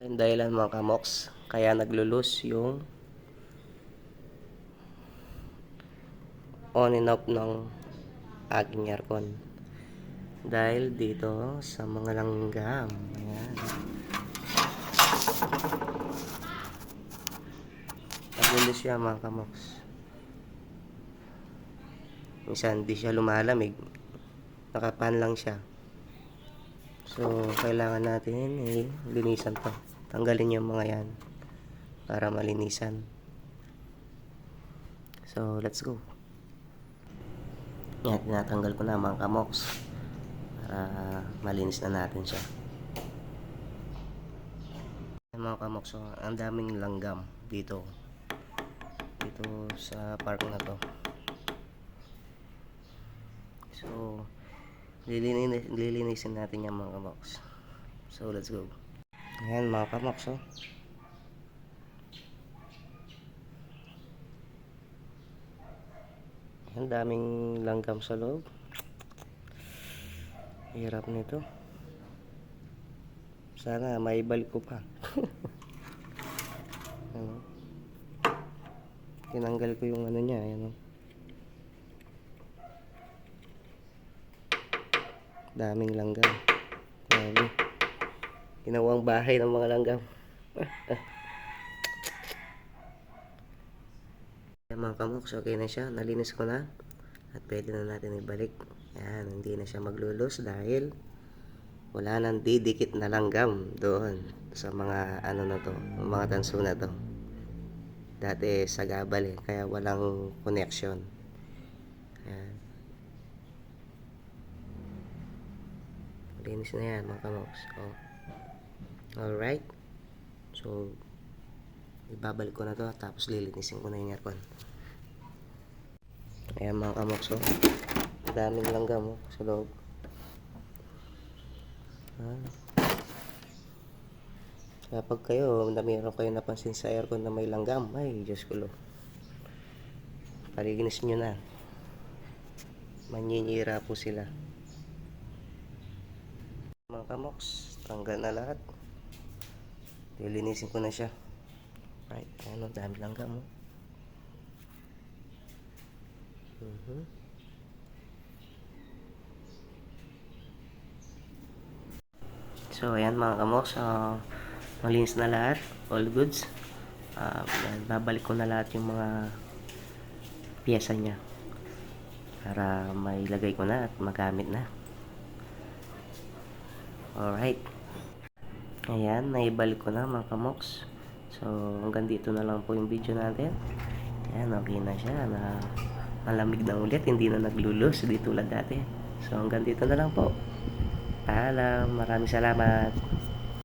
Yung dahilan mga kamoks, kaya naglulus yung on and off ng aking aircon. Dahil dito sa mga langgam. Ayan. Naglulus siya mga kamoks. Minsan di siya lumalamig. Nakapan lang siya. So, kailangan natin linisan to. Tanggalin yung mga yan para malinisan. So, let's go. Yan, tinatanggal ko na mga kamoks para malinis na natin siya. Yan, mga kamoks, so, ang daming langgam dito sa park na to. So, lilinisin natin yan mga kamoks. So, let's go. Ayan mga kamoks, oh. Ang daming langgam sa loob. Hirap nito. Sana maibalik ko pa. Ano? Tinanggal ko yung ano niya, ayan, oh. Daming langgam. Grabe. Ginawang bahay ng mga langgam. Ayan mga kamoks, okay na siya. Nalinis ko na. At pwede na natin ibalik. Ayan, hindi na siya maglulus dahil wala nang didikit na langgam doon sa mga ano na to, mga tanso na to. Dati sagabal kaya walang connection. Ayan. Linis na yan mga kamoks. Oh. Alright. So, ibabalik ko na to tapos lilinisin ko na yung aircon. Ayan mga kamoks, oh. Daming langgam, oh, sa loob. Kapag kayo, meron kayo napansin sa aircon na may langgam, ay Diyos ko lo, palinis nyo na. Manyinyira po sila. Mga kamoks, tanggal na lahat. Lilinisin ko na siya. Right, ano, dami langgam, oh. So ayan mga kamoks, malinis na lahat, all goods. Babalik ko na lahat yung mga piyesa niya para mailagay ko na at magamit na. Alright, ayan, naibalik ko na mga kamoks. So hanggang dito na lang po yung video natin. Ayan, okay na siya, na malamig na ulit, hindi na naglulus di tulad dati. So hanggang dito na lang po. Paalam, maraming salamat.